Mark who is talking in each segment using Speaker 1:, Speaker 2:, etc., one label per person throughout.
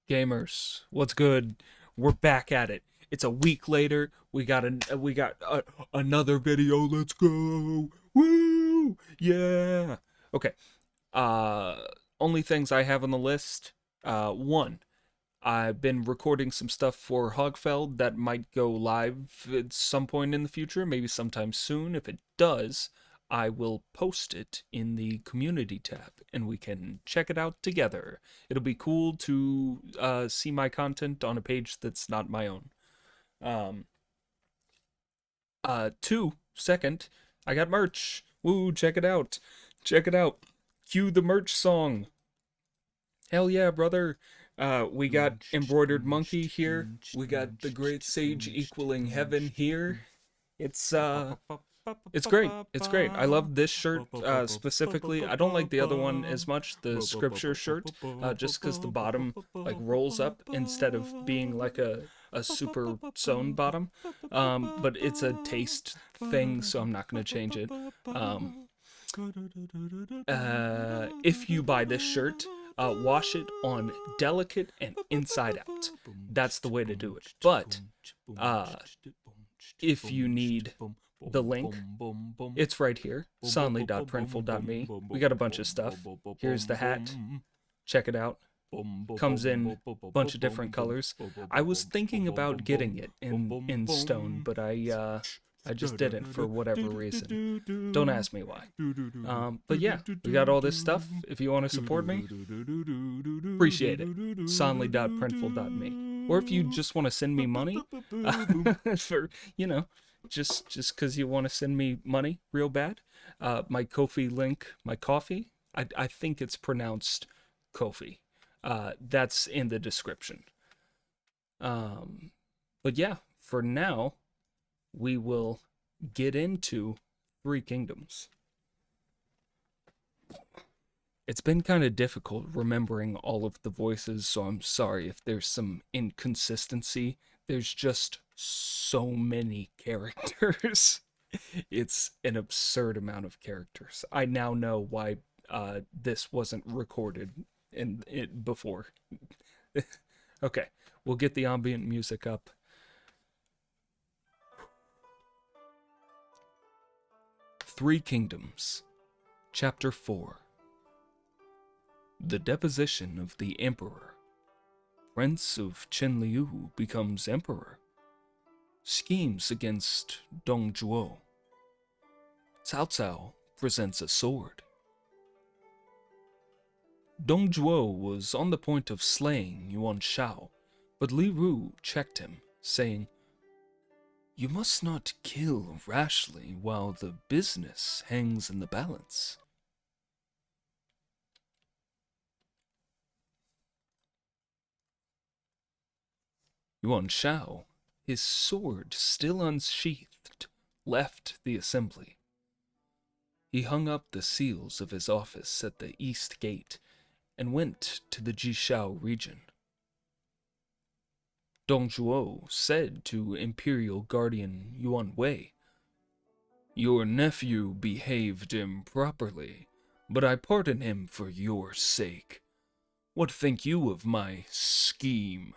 Speaker 1: Gamers, what's good? We're back at it. It's a week later. Another video. Let's go. Woo! Yeah. Okay. Uh Only things I have on the list. One, I've been recording some stuff for Hogfeld that might go live at some point in the future, maybe sometime soon. If it does, I will post it in the community tab and we can check it out together. It'll be cool to see my content on a page that's not my own. Um, Second, I got merch. Woo, check it out. Check it out. Cue the merch song. Hell yeah, brother. We got Embroidered Monkey here. We got the Great Sage Equaling Heaven here. It's great. It's great. I love this shirt specifically. I don't like the other one as much, the scripture shirt, just because the bottom like rolls up instead of being like a super sewn bottom. But it's a taste thing, so I'm not gonna change it. If you buy this shirt, wash it on delicate and inside out. That's the way to do it. But if you need the link, it's right here, sondley.printful.me. We got a bunch of stuff. Here's the hat. Check it out. Comes in a bunch of different colors. I was thinking about getting it in stone, but I just didn't for whatever reason. Don't ask me why. But yeah, we got all this stuff. If you want to support me, appreciate it. Sondley.printful.me. Or if you just want to send me money, for, just because you want to send me money real bad, my Ko-fi link, my coffee, I think it's pronounced Ko-fi. That's in the description. But yeah, for now, we will get into Three Kingdoms. It's been kind of difficult remembering all of the voices, so I'm sorry if there's some inconsistency. There's just so many characters. It's an absurd amount of characters. I now know why this wasn't recorded in it before. Okay, we'll get the ambient music up. Three Kingdoms, Chapter 4. The deposition of the Emperor. Prince of Chenliu becomes Emperor. Schemes against Dong Zhuo. Cao Cao presents a sword. Dong Zhuo was on the point of slaying Yuan Shao, but Li Ru checked him, saying, "You must not kill rashly while the business hangs in the balance." Yuan Shao, his sword still unsheathed, left the assembly. He hung up the seals of his office at the east gate and went to the Jishao region. Dong Zhuo said to Imperial Guardian Yuan Wei, "Your nephew behaved improperly, but I pardon him for your sake. What think you of my scheme?"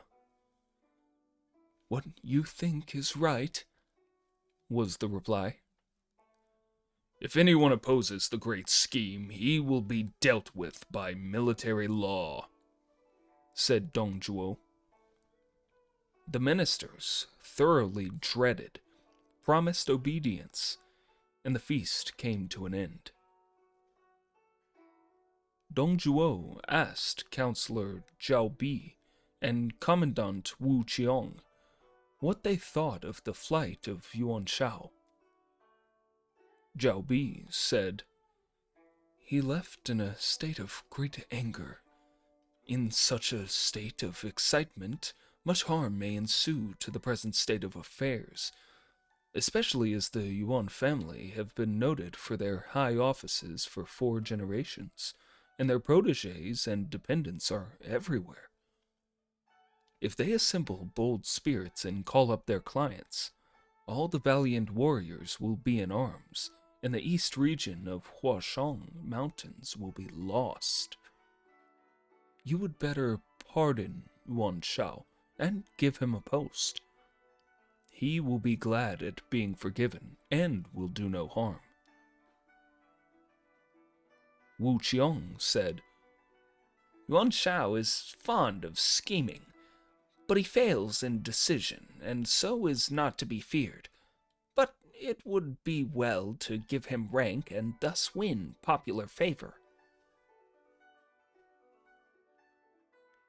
Speaker 1: "What you think is right," was the reply. "If anyone opposes the great scheme, he will be dealt with by military law," said Dong Zhuo. The ministers, thoroughly dreaded, promised obedience, and the feast came to an end. Dong Zhuo asked Counselor Zhao Bi and Commandant Wu Qiong what they thought of the flight of Yuan Shao. Zhao Bi said, "He left in a state of great anger. In such a state of excitement, much harm may ensue to the present state of affairs, especially as the Yuan family have been noted for their high offices for 4 generations, and their protégés and dependents are everywhere. If they assemble bold spirits and call up their clients, all the valiant warriors will be in arms, and the east region of Huashan Mountains will be lost. You would better pardon Yuan Shao and give him a post. He will be glad at being forgiven and will do no harm. Wu Qiong said, Yuan Shao is fond of scheming, but he fails in decision, and so is not to be feared. But it would be well to give him rank and thus win popular favor.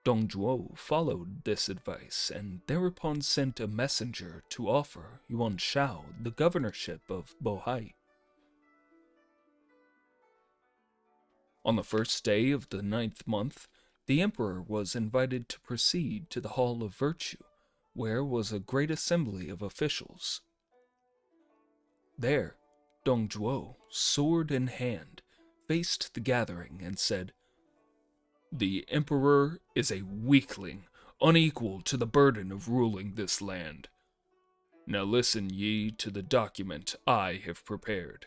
Speaker 1: Dong Zhuo followed this advice and thereupon sent a messenger to offer Yuan Shao the governorship of Bohai. On the first day of the 9th month, the emperor was invited to proceed to the Hall of Virtue, where was a great assembly of officials. There, Dong Zhuo, sword in hand, faced the gathering and said, The emperor is a weakling, unequal to the burden of ruling this land. Now listen ye to the document I have prepared.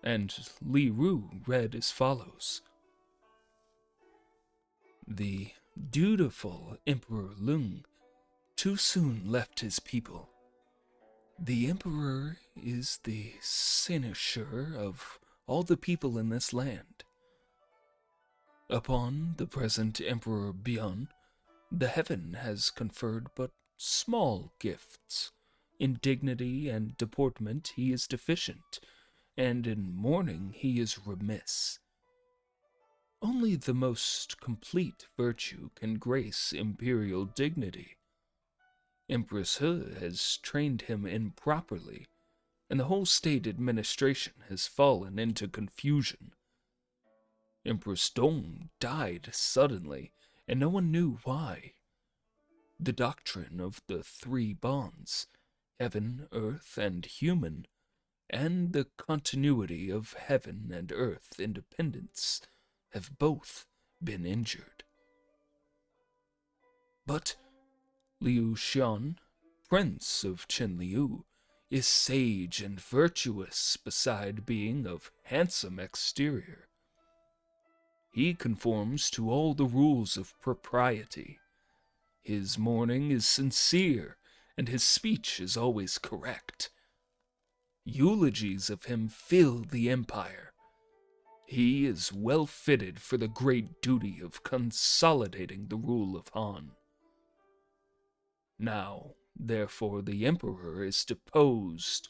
Speaker 1: And Li Ru read as follows. The dutiful Emperor Lung too soon left his people. The emperor is the cynosure of all the people in this land. Upon the present Emperor Bian, the heaven has conferred but small gifts. In dignity and deportment he is deficient, and in mourning he is remiss. Only the most complete virtue can grace imperial dignity. Empress He has trained him improperly, and the whole state administration has fallen into confusion. Empress Dong died suddenly, and no one knew why. The doctrine of the three bonds, heaven, earth, and human, and the continuity of heaven and earth independence, have both been injured. But Liu Xian, prince of Qinliu, is sage and virtuous beside being of handsome exterior. He conforms to all the rules of propriety. His mourning is sincere, and his speech is always correct. Eulogies of him fill the empire. He is well fitted for the great duty of consolidating the rule of Han. Now, therefore, the emperor is deposed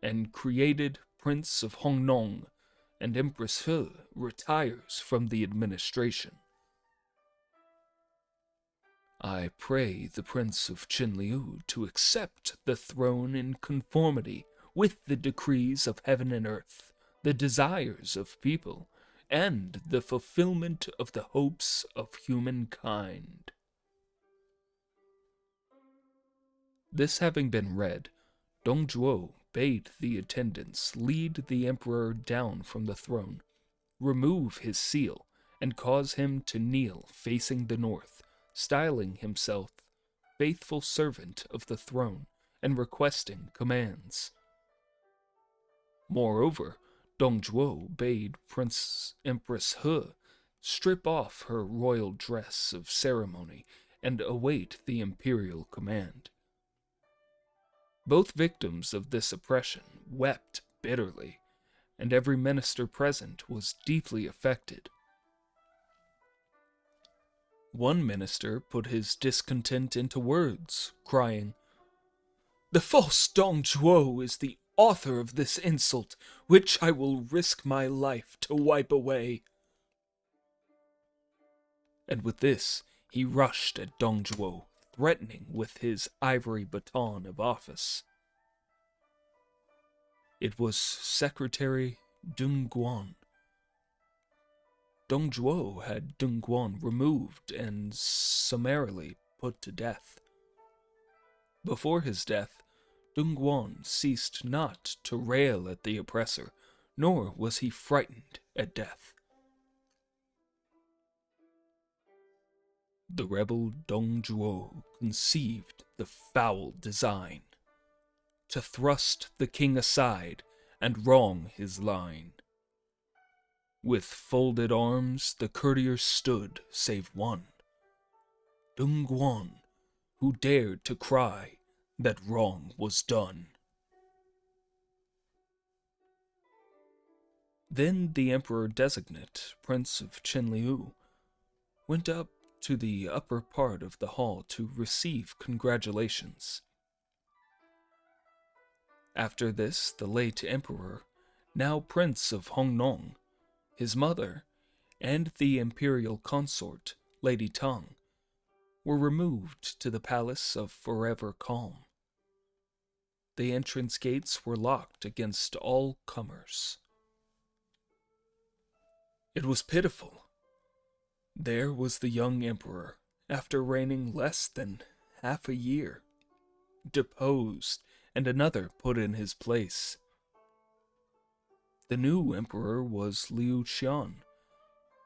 Speaker 1: and created Prince of Hongnong, and Empress He retires from the administration. I pray the Prince of Qinliu to accept the throne in conformity with the decrees of heaven and earth, the desires of people, and the fulfillment of the hopes of humankind. This having been read, Dong Zhuo bade the attendants lead the emperor down from the throne, remove his seal, and cause him to kneel facing the north, styling himself faithful servant of the throne and requesting commands. Moreover, Dong Zhuo bade Empress He strip off her royal dress of ceremony and await the imperial command. Both victims of this oppression wept bitterly, and every minister present was deeply affected. One minister put his discontent into words, crying, "The false Dong Zhuo is the author of this insult, which I will risk my life to wipe away." And with this, he rushed at Dong Zhuo, threatening with his ivory baton of office. It was Secretary Dong Guan. Dong Zhuo had Dong Guan removed and summarily put to death. Before his death, Dong Guan ceased not to rail at the oppressor, nor was he frightened at death. The rebel Dong Zhuo conceived the foul design to thrust the king aside and wrong his line. With folded arms the courtiers stood, save one, Dongguan, who dared to cry that wrong was done. Then the Emperor-designate, Prince of Qinliu, went up to the upper part of the hall to receive congratulations. After this, the late Emperor, now Prince of Hongnong, his mother, and the imperial consort, Lady Tang, were removed to the Palace of Forever Calm. The entrance gates were locked against all comers. It was pitiful. There was the young emperor, after reigning less than half a year, deposed and another put in his place. The new emperor was Liu Qian,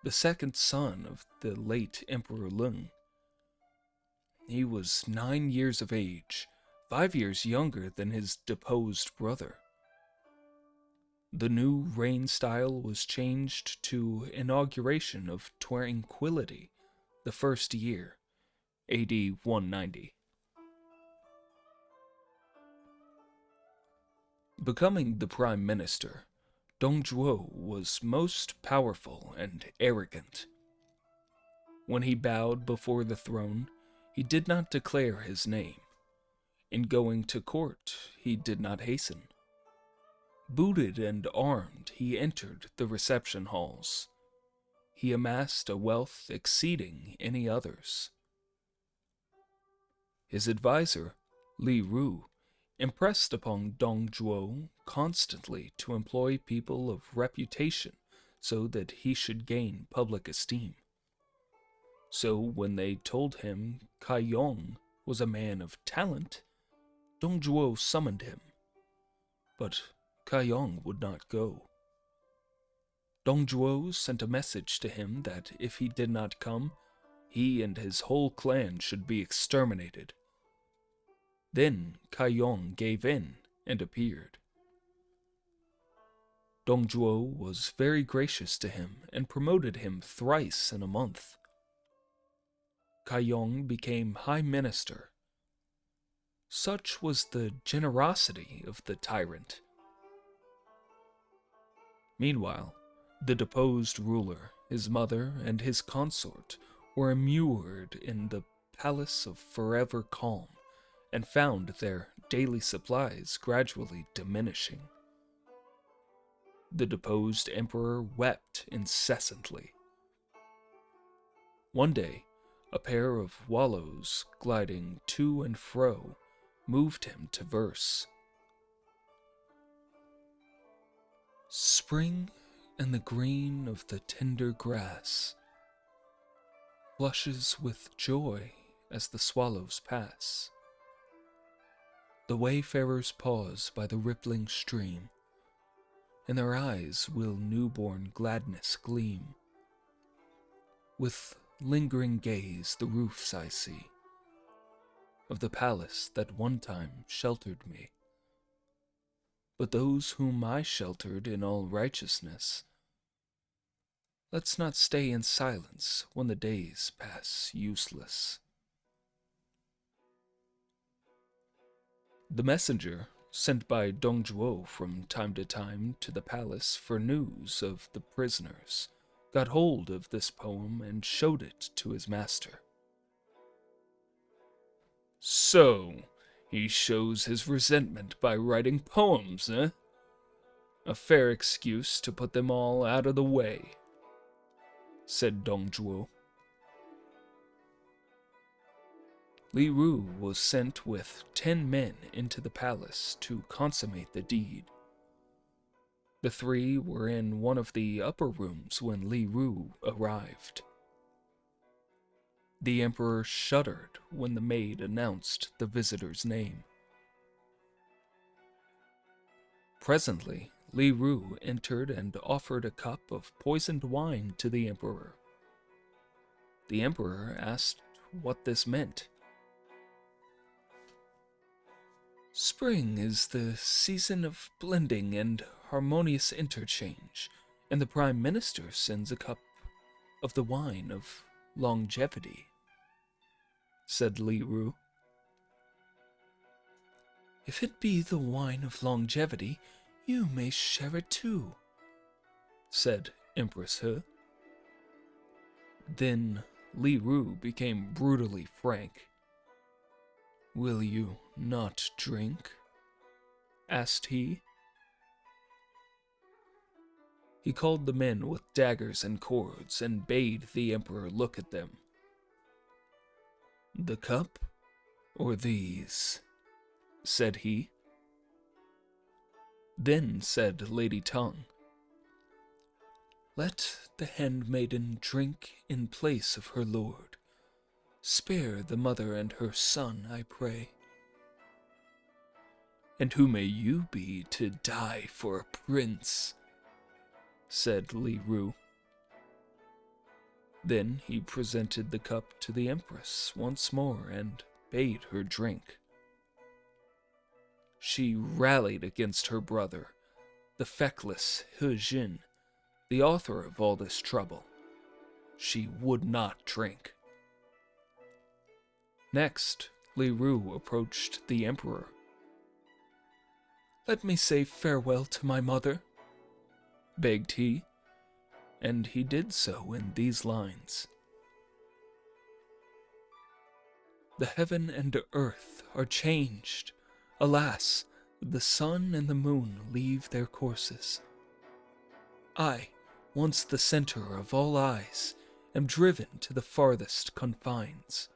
Speaker 1: the second son of the late Emperor Lung. He was 9 years of age, 5 years younger than his deposed brother. The new reign style was changed to inauguration of tranquility the first year, AD 190. Becoming the prime minister, Dongzhuo was most powerful and arrogant. When he bowed before the throne, he did not declare his name. In going to court, he did not hasten. Booted and armed, he entered the reception halls. He amassed a wealth exceeding any others. His advisor, Li Ru, impressed upon Dongzhuo constantly to employ people of reputation so that he should gain public esteem. So when they told him Kai Yong was a man of talent, Dongzhuo summoned him. But Kai Yong would not go. Dongzhuo sent a message to him that if he did not come, he and his whole clan should be exterminated. Then Kai Yong gave in and appeared. Dongzhuo was very gracious to him and promoted him thrice in a month. Kai Yong became High Minister. Such was the generosity of the tyrant. Meanwhile, the deposed ruler, his mother, and his consort were immured in the Palace of Forever Calm and found their daily supplies gradually diminishing. The deposed emperor wept incessantly. One day, a pair of wallows gliding to and fro moved him to verse. Spring and the green of the tender grass flushes with joy as the swallows pass. The wayfarers pause by the rippling stream. In their eyes will newborn gladness gleam. With lingering gaze the roofs I see of the palace that one time sheltered me. But those whom I sheltered in all righteousness, let's not stay in silence when the days pass useless. The messenger, sent by Dongzhuo from time to time to the palace for news of the prisoners, got hold of this poem and showed it to his master. So, he shows his resentment by writing poems, eh? A fair excuse to put them all out of the way, said Dongzhuo. Li Ru was sent with 10 men into the palace to consummate the deed. The 3 were in one of the upper rooms when Li Ru arrived. The emperor shuddered when the maid announced the visitor's name. Presently, Li Ru entered and offered a cup of poisoned wine to the emperor. The emperor asked what this meant. Spring is the season of blending and harmonious interchange, and the Prime Minister sends a cup of the wine of longevity. said Li Ru. If it be the wine of longevity, you may share it too, said Empress He. Then Li Ru became brutally frank. Will you not drink? Asked he. He called the men with daggers and cords and bade the Emperor look at them. The cup or these? Said he. Then said Lady Tongue, let the handmaiden drink in place of her lord. Spare the mother and her son, I pray. And who may you be to die for a prince? Said Li Ru. Then he presented the cup to the Empress once more and bade her drink. She rallied against her brother, the feckless He Jin, the author of all this trouble. She would not drink. Next, Li Ru approached the Emperor. Let me say farewell to my mother, begged he, and he did so in these lines. The heaven and earth are changed. Alas, the sun and the moon leave their courses. I, once the center of all eyes, am driven to the farthest confines.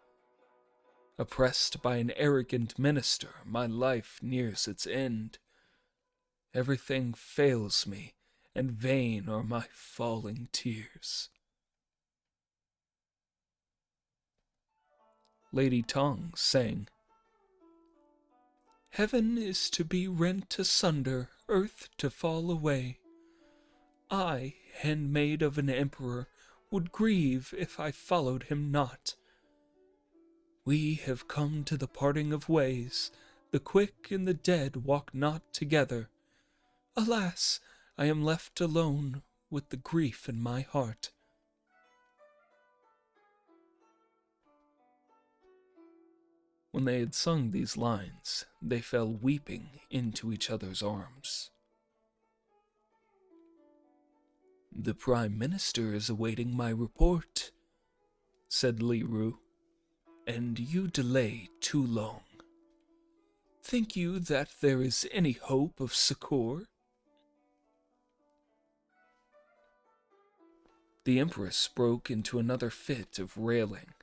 Speaker 1: Oppressed by an arrogant minister, my life nears its end. Everything fails me, and vain are my falling tears. Lady Tongue sang, Heaven is to be rent asunder, earth to fall away. I, handmaid of an emperor, would grieve if I followed him not. We have come to the parting of ways. The quick and the dead walk not together. Alas, I am left alone with the grief in my heart. When they had sung these lines, they fell weeping into each other's arms. The Prime Minister is awaiting my report, said Li Ru, and you delay too long. Think you that there is any hope of succor? The Empress broke into another fit of railing.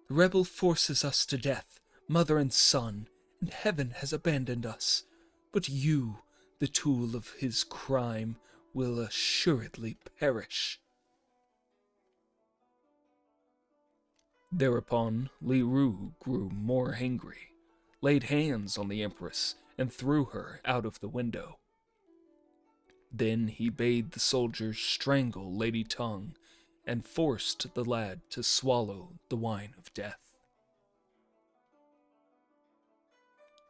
Speaker 1: The rebel forces us to death, mother and son, and heaven has abandoned us. But you, the tool of his crime, will assuredly perish. Thereupon Li Ru grew more angry, laid hands on the Empress, and threw her out of the window. Then he bade the soldiers strangle Lady Tongue, and forced the lad to swallow the wine of death.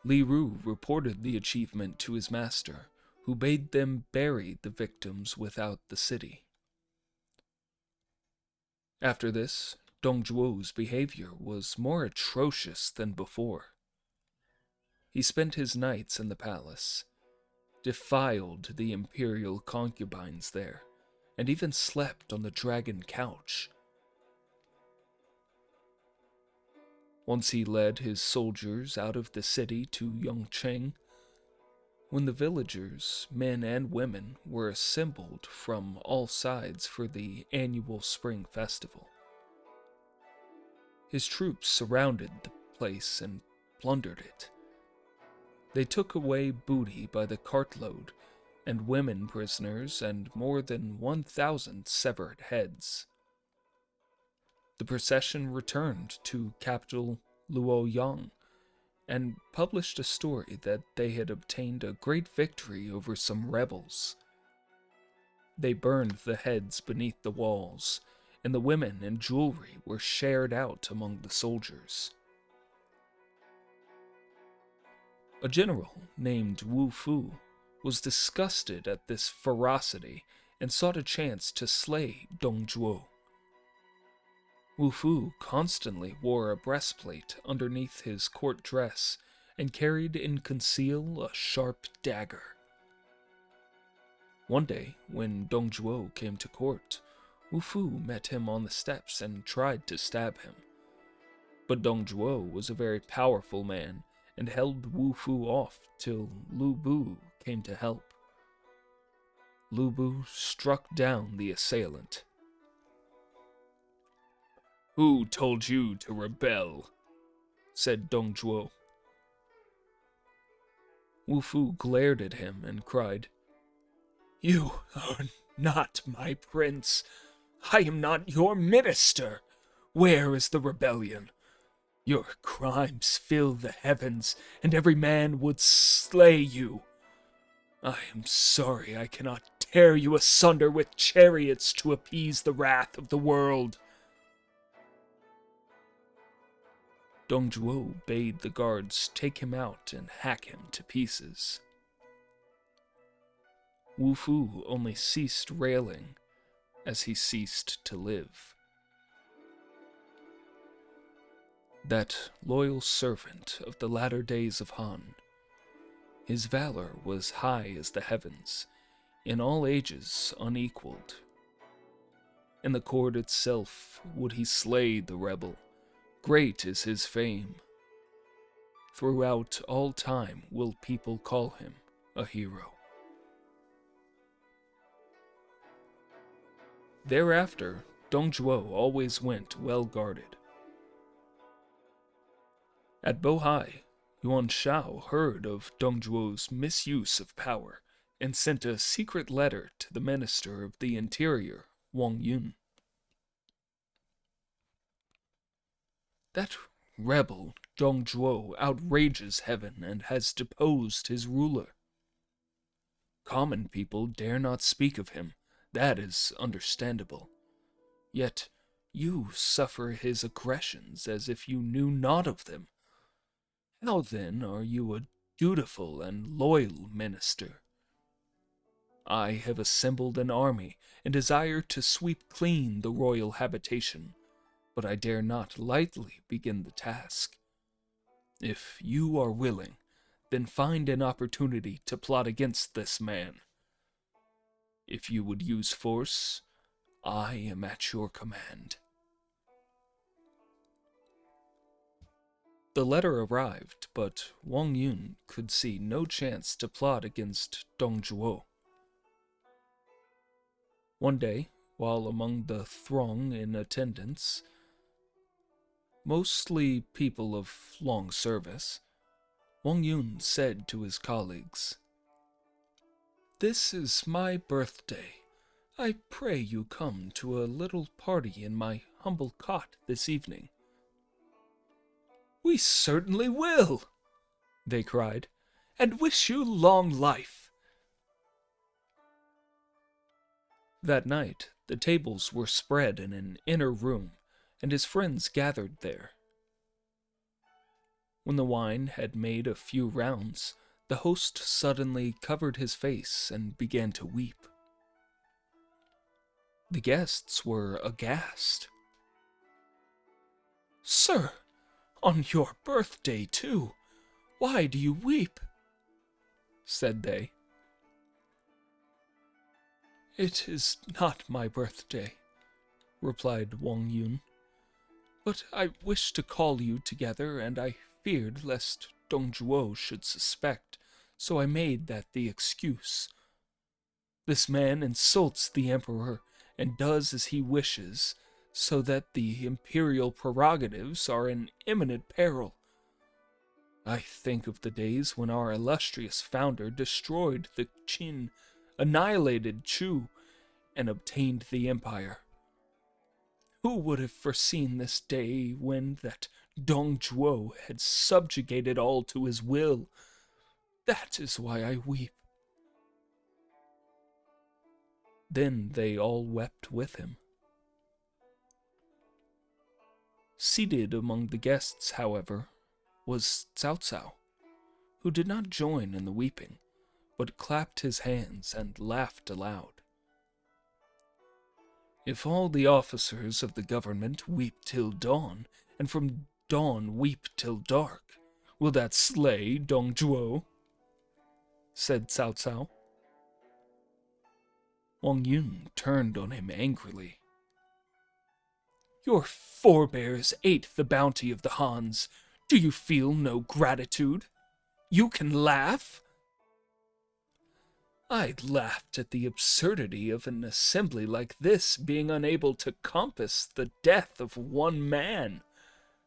Speaker 1: Li Ru reported the achievement to his master, who bade them bury the victims without the city. After this, Dongzhuo's behavior was more atrocious than before. He spent his nights in the palace, defiled the imperial concubines there, and even slept on the dragon couch. Once he led his soldiers out of the city to Yongcheng. When the villagers, men and women, were assembled from all sides for the annual spring festival, his troops surrounded the place and plundered it. They took away booty by the cartload, and women prisoners, and more than 1,000 severed heads. The procession returned to capital Luoyang, and published a story that they had obtained a great victory over some rebels. They burned the heads beneath the walls, and the women and jewelry were shared out among the soldiers. A general named Wu Fu was disgusted at this ferocity and sought a chance to slay Dongzhuo. Wu Fu constantly wore a breastplate underneath his court dress and carried in conceal a sharp dagger. One day, when Dong Zhuo came to court, Wu Fu met him on the steps and tried to stab him. But Dong Zhuo was a very powerful man and held Wu Fu off till Lu Bu came to help. Lu Bu struck down the assailant. "Who told you to rebel?" said Dong Zhuo. Wu Fu glared at him and cried, "You are not my prince. I am not your minister. Where is the rebellion? Your crimes fill the heavens, and every man would slay you. I am sorry I cannot tear you asunder with chariots to appease the wrath of the world." Dong Zhuo bade the guards take him out and hack him to pieces. Wu Fu only ceased railing as he ceased to live. That loyal servant of the latter days of Han, his valor was high as the heavens, in all ages unequaled. In the court itself would he slay the rebel. Great is his fame. Throughout all time will people call him a hero. Thereafter, Dong Zhuo always went well guarded. At Bohai, Yuan Shao heard of Dong Zhuo's misuse of power and sent a secret letter to the Minister of the Interior, Wang Yun. "That rebel Dong Zhuo outrages heaven and has deposed his ruler. Common people dare not speak of him, that is understandable. Yet you suffer his aggressions as if you knew not of them. How then are you a dutiful and loyal minister? I have assembled an army and desire to sweep clean the royal habitation, but I dare not lightly begin the task. If you are willing, then find an opportunity to plot against this man. If you would use force, I am at your command." The letter arrived, but Wang Yun could see no chance to plot against Dong Zhuo. One day, while among the throng in attendance, mostly people of long service, Wang Yun said to his colleagues, "This is my birthday. I pray you come to a little party in my humble cot this evening." "We certainly will," they cried, "and wish you long life." That night, the tables were spread in an inner room, and his friends gathered there. When the wine had made a few rounds, the host suddenly covered his face and began to weep. The guests were aghast. "Sir, on your birthday, too, why do you weep?" said they. "It is not my birthday," replied Wang Yun, "but I wished to call you together, and I feared lest Dong Zhuo should suspect, so I made that the excuse. This man insults the emperor and does as he wishes, so that the imperial prerogatives are in imminent peril. I think of the days when our illustrious founder destroyed the Qin, annihilated Chu, and obtained the empire. Who would have foreseen this day when that Dong Zhuo had subjugated all to his will? That is why I weep." Then they all wept with him. Seated among the guests, however, was Cao Cao, who did not join in the weeping, but clapped his hands and laughed aloud. If all the officers of the government weep till dawn, and from dawn weep till dark, will that slay Dong Zhuo? Said Cao Cao. Wang Yun turned on him angrily. Your forebears ate the bounty of the Hans. Do you feel no gratitude? You can laugh? I laughed at the absurdity of an assembly like this being unable to compass the death of one man.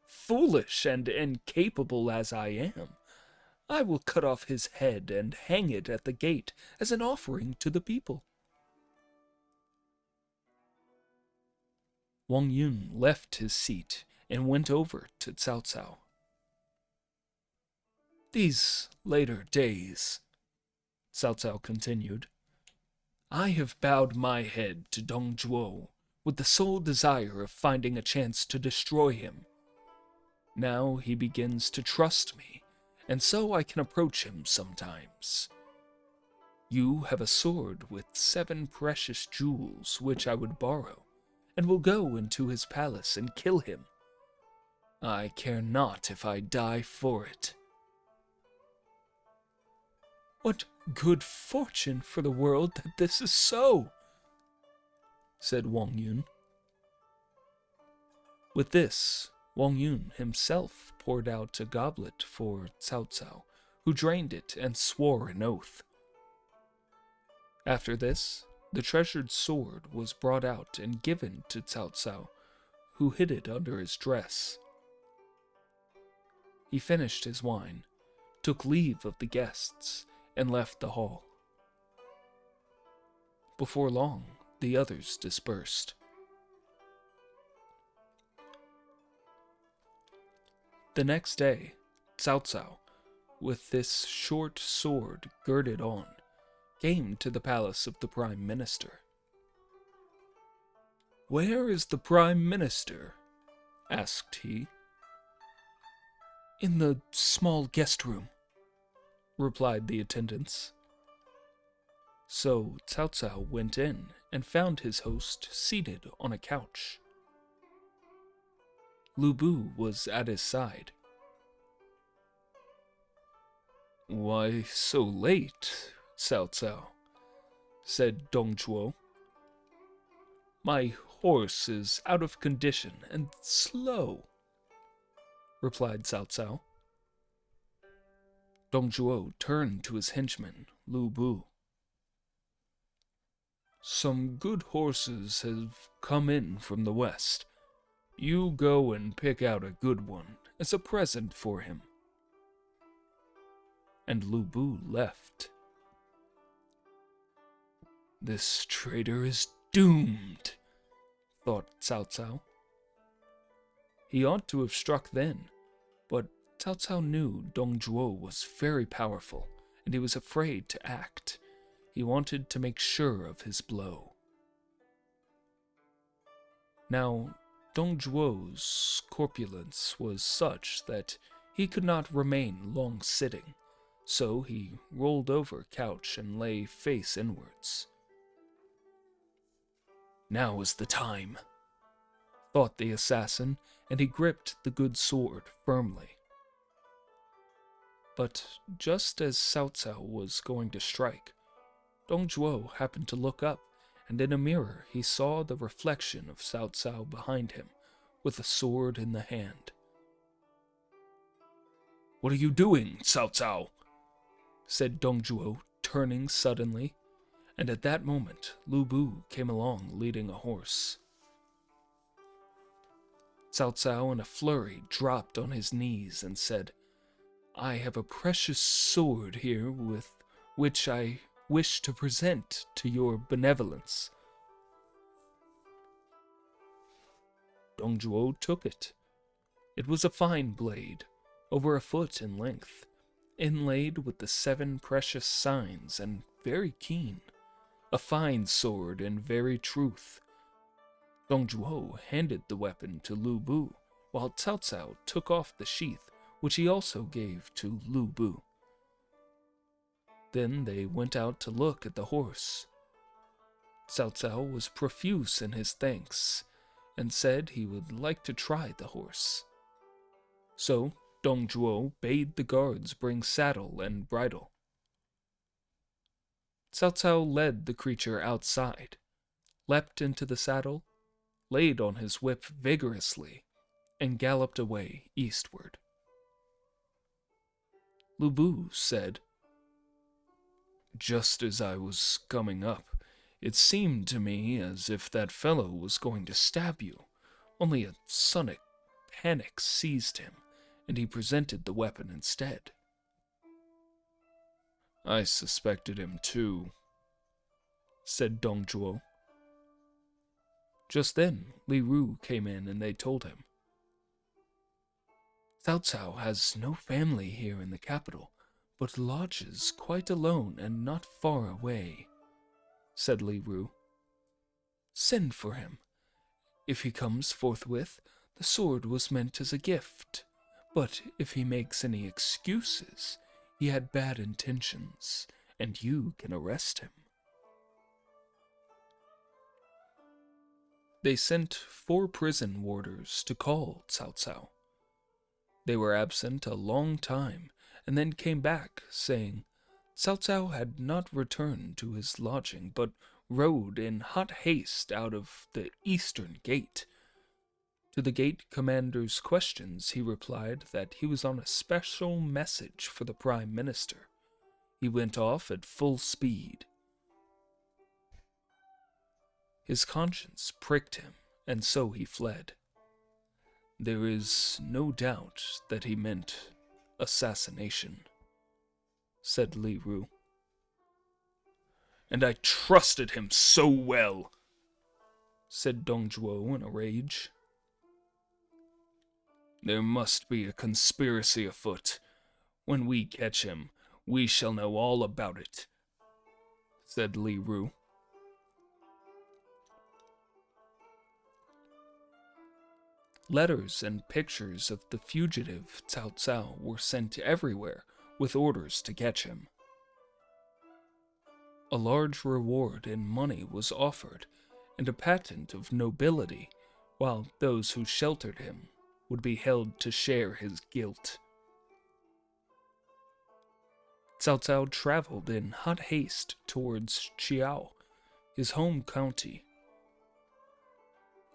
Speaker 1: Foolish and incapable as I am, I will cut off his head and hang it at the gate as an offering to the people. Wang Yun left his seat and went over to Cao Cao. These later days, Cao Cao continued, I have bowed my head to Dong Zhuo with the sole desire of finding a chance to destroy him. Now he begins to trust me, and so I can approach him sometimes. You have a sword with 7 precious jewels which I would borrow, and will go into his palace and kill him. I care not if I die for it. What good fortune for the world that this is so, said Wang Yun. With this, Wang Yun himself poured out a goblet for Cao Cao, who drained it and swore an oath. After this, the treasured sword was brought out and given to Cao Cao, who hid it under his dress. He finished his wine, took leave of the guests, and left the hall. Before long, the others dispersed. The next day, Cao Cao, with this short sword girded on, came to the palace of the Prime Minister. Where is the Prime Minister? Asked he. In the small guest room, replied the attendants. So Cao Cao went in and found his host seated on a couch. Lu Bu was at his side. Why so late, Cao Cao? Said Dong Zhuo. My horse is out of condition and slow, replied Cao Cao. Dong Zhuo turned to his henchman, Lu Bu. Some good horses have come in from the west. You go and pick out a good one as a present for him. And Lu Bu left. This traitor is doomed, thought Cao Cao. He ought to have struck then, but Cao Cao knew Dong Zhuo was very powerful, and he was afraid to act. He wanted to make sure of his blow. Now, Dong Zhuo's corpulence was such that he could not remain long sitting, so he rolled over couch and lay face inwards. Now is the time, thought the assassin, and he gripped the good sword firmly. But just as Cao Cao was going to strike, Dong Zhuo happened to look up, and in a mirror he saw the reflection of Cao Cao behind him, with a sword in the hand. What are you doing, Cao Cao? Said Dong Zhuo, turning suddenly, and at that moment Lu Bu came along leading a horse. Cao Cao in a flurry dropped on his knees and said, I have a precious sword here with which I wish to present to your benevolence. Dong Zhuo took it. It was a fine blade, over a foot in length, inlaid with the 7 precious signs and very keen. A fine sword in very truth. Dong Zhuo handed the weapon to Lu Bu, while Cao Cao took off the sheath, which he also gave to Lu Bu. Then they went out to look at the horse. Cao Cao was profuse in his thanks, and said he would like to try the horse. So Dong Zhuo bade the guards bring saddle and bridle. Cao Cao led the creature outside, leapt into the saddle, laid on his whip vigorously, and galloped away eastward. Lu Bu said, "Just as I was coming up, it seemed to me as if that fellow was going to stab you, only a sudden panic seized him, and he presented the weapon instead." "I suspected him too," said Dong Zhuo. Just then, Li Ru came in and they told him, "Cao Cao has no family here in the capital, but lodges quite alone and not far away," said Li Ru. "Send for him. If he comes forthwith, the sword was meant as a gift, but if he makes any excuses, he had bad intentions, and you can arrest him." They sent 4 prison warders to call Cao Cao. They were absent a long time, and then came back, saying Cao Cao had not returned to his lodging, but rode in hot haste out of the eastern gate. To the gate commander's questions, he replied that he was on a special message for the Prime Minister. He went off at full speed. His conscience pricked him, and so he fled. There is no doubt that he meant assassination, said Li Ru. "And I trusted him so well," said Dong Zhuo in a rage. "There must be a conspiracy afoot. When we catch him, we shall know all about it," said Li Ru. Letters and pictures of the fugitive Cao Cao were sent everywhere with orders to catch him. A large reward in money was offered, and a patent of nobility, while those who sheltered him would be held to share his guilt. Cao Cao traveled in hot haste towards Chiao, his home county.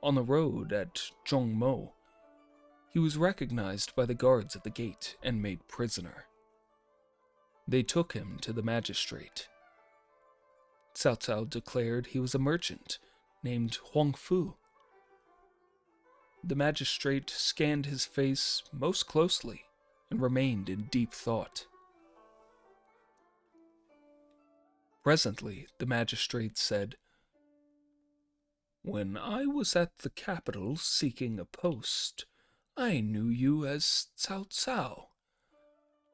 Speaker 1: On the road at Zhongmo, he was recognized by the guards at the gate and made prisoner. They took him to the magistrate. Cao Cao declared he was a merchant named Huang Fu. The magistrate scanned his face most closely and remained in deep thought. Presently, the magistrate said, "When I was at the capital seeking a post, I knew you as Cao Cao.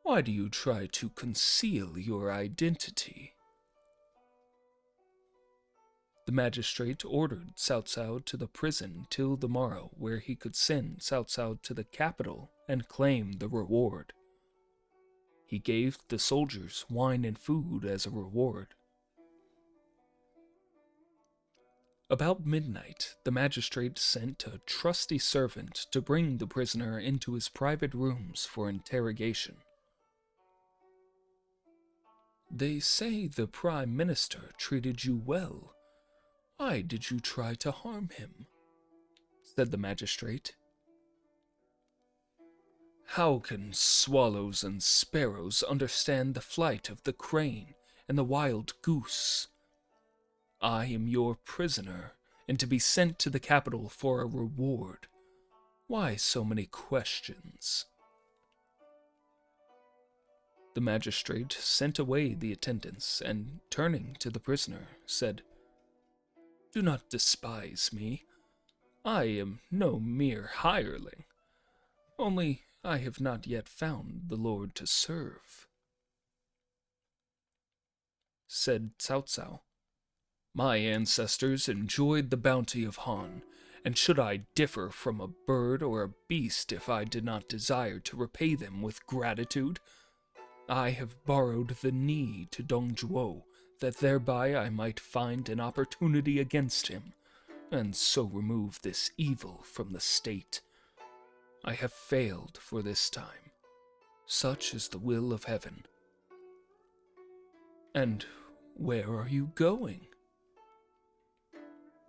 Speaker 1: Why do you try to conceal your identity?" The magistrate ordered Cao Cao to the prison till the morrow, where he could send Cao Cao to the capital and claim the reward. He gave the soldiers wine and food as a reward. About midnight, the magistrate sent a trusty servant to bring the prisoner into his private rooms for interrogation. "They say the Prime Minister treated you well. Why did you try to harm him?" said the magistrate. "How can swallows and sparrows understand the flight of the crane and the wild goose? I am your prisoner, and to be sent to the capital for a reward. Why so many questions?" The magistrate sent away the attendants, and turning to the prisoner, said, "Do not despise me. I am no mere hireling. Only I have not yet found the Lord to serve." Said Cao Cao, "My ancestors enjoyed the bounty of Han, and should I differ from a bird or a beast if I did not desire to repay them with gratitude? I have borrowed the knee to Dong Zhuo that thereby I might find an opportunity against him, and so remove this evil from the state. I have failed for this time. Such is the will of heaven. And where are you going?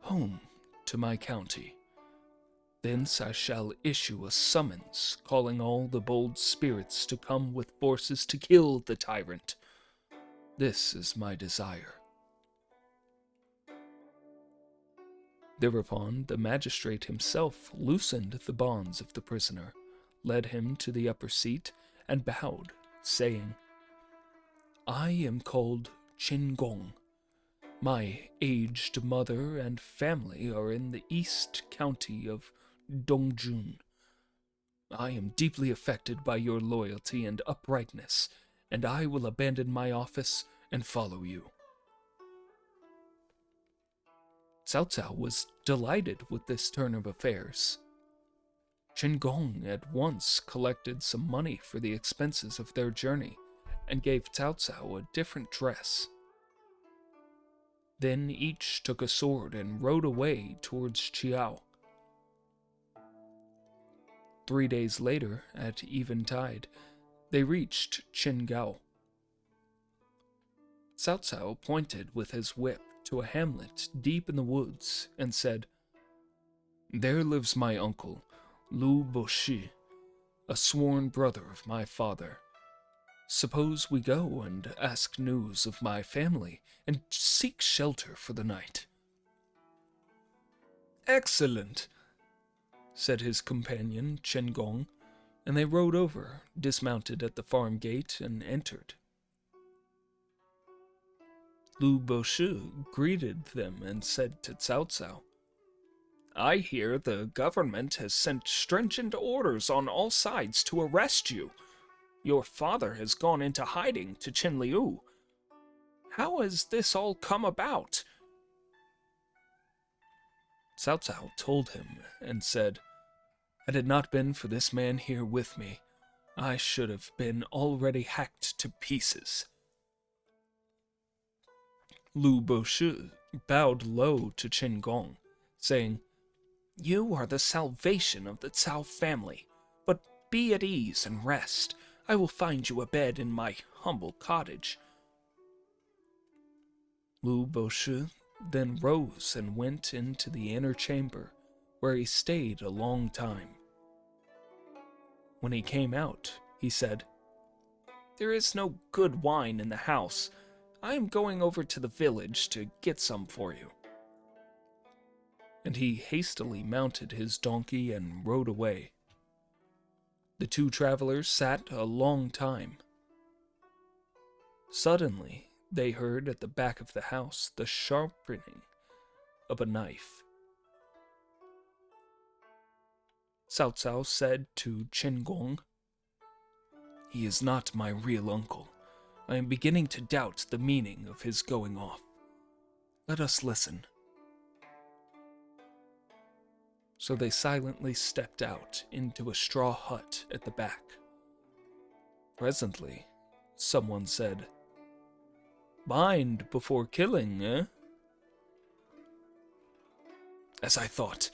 Speaker 1: Home to my county. Thence I shall issue a summons calling all the bold spirits to come with forces to kill the tyrant. This is my desire. Thereupon the magistrate himself loosened the bonds of the prisoner, led him to the upper seat, and bowed, saying, I am called Qin. My aged mother and family are in the east county of Dongjun. I am deeply affected by your loyalty and uprightness, and I will abandon my office and follow you. Cao Cao was delighted with this turn of affairs. Qin at once collected some money for the expenses of their journey and gave Cao Cao a different dress. Then each took a sword and rode away towards Chiao. 3 days later, at eventide, they reached Qingao. Cao Cao pointed with his whip to a hamlet deep in the woods and said, There lives my uncle, Lu Boshi, a sworn brother of my father. Suppose we go and ask news of my family and seek shelter for the night. Excellent, said his companion Qin, and they rode over, dismounted at the farm gate, and entered. Lu Boshi greeted them and said to Cao Cao, I hear the government has sent stringent orders on all sides to arrest you. Your father has gone into hiding to Qinliu. How has this all come about? Cao Cao told him and said, Had it not been for this man here with me, I should have been already hacked to pieces. Lu Boshi bowed low to Qin, saying, You are the salvation of the Cao family, but be at ease and rest. I will find you a bed in my humble cottage. Lu Boshi then rose and went into the inner chamber, where he stayed a long time. When he came out, he said, There is no good wine in the house. I am going over to the village to get some for you. And he hastily mounted his donkey and rode away. The two travelers sat a long time. Suddenly, they heard at the back of the house the sharpening of a knife. Cao Cao said to Qin, He is not my real uncle. I am beginning to doubt the meaning of his going off. Let us listen. So they silently stepped out into a straw hut at the back. Presently, someone said, Bind before killing, eh? As I thought,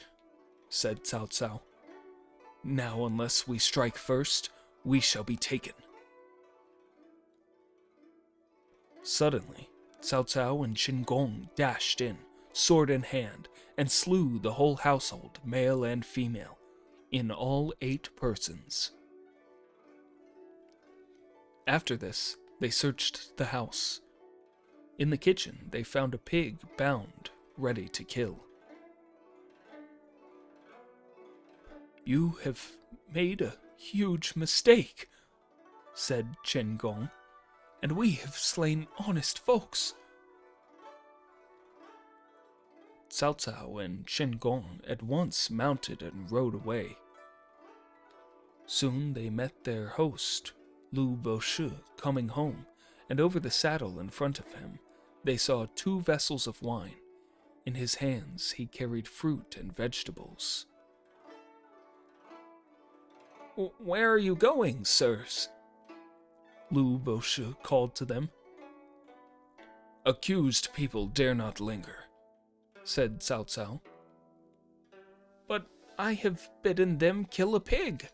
Speaker 1: said Cao Cao. Now, unless we strike first, we shall be taken. Suddenly, Cao Cao and Qin dashed in, sword in hand, and slew the whole household, male and female, in all 8 persons. After this, they searched the house. In the kitchen, they found a pig bound, ready to kill. You have made a huge mistake, said Qin, and we have slain honest folks. Cao Cao and Qin at once mounted and rode away. Soon they met their host, Lu Boshi, coming home, and over the saddle in front of him, they saw 2 vessels of wine. In his hands he carried fruit and vegetables. Where are you going, sirs? Lu Boshi called to them. Accused people dare not linger, said Cao Cao. But I have bidden them kill a pig.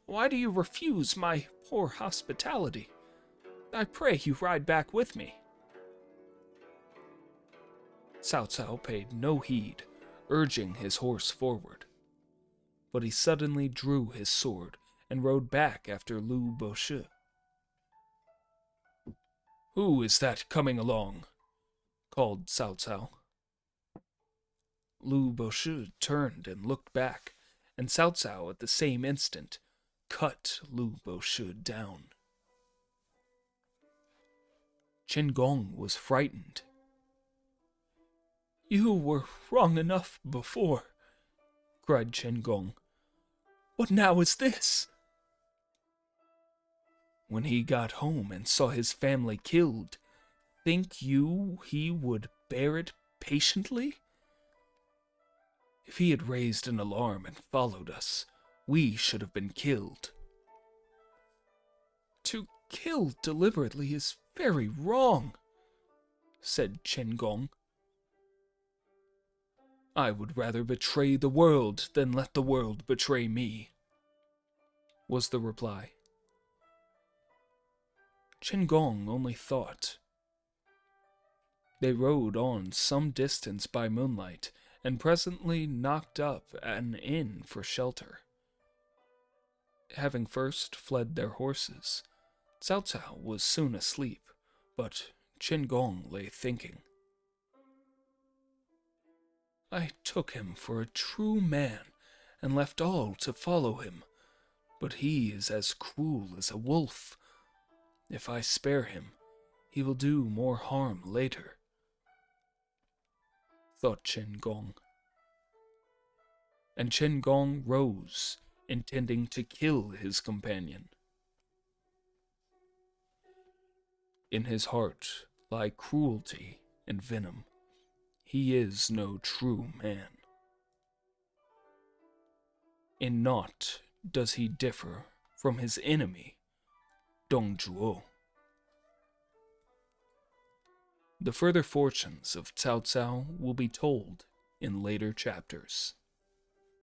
Speaker 1: Why do you refuse my poor hospitality? I pray you ride back with me. Cao Cao paid no heed, urging his horse forward. But he suddenly drew his sword and rode back after Lu Boshi. Who is that coming along? Called Cao Cao. Lu Boshi turned and looked back, and Cao Cao at the same instant cut Lu Boshi down. Chen Gong was frightened. You were wrong enough before, cried Chen Gong. What now is this? When he got home and saw his family killed, think you he would bear it patiently? If he had raised an alarm and followed us, we should have been killed. To kill deliberately is very wrong, said Chen Gong. I would rather betray the world than let the world betray me, was the reply. Chen Gong only thought. They rode on some distance by moonlight, and presently knocked up at an inn for shelter. Having first fled their horses, Cao Cao was soon asleep, but Chen Gong lay thinking. I took him for a true man and left all to follow him, but he is as cruel as a wolf. If I spare him, he will do more harm later, thought Chen Gong. And Chen Gong rose, intending to kill his companion. In his heart lie cruelty and venom. He is no true man. In naught does he differ from his enemy, Dong Zhuo. The further fortunes of Cao Cao will be told in later chapters.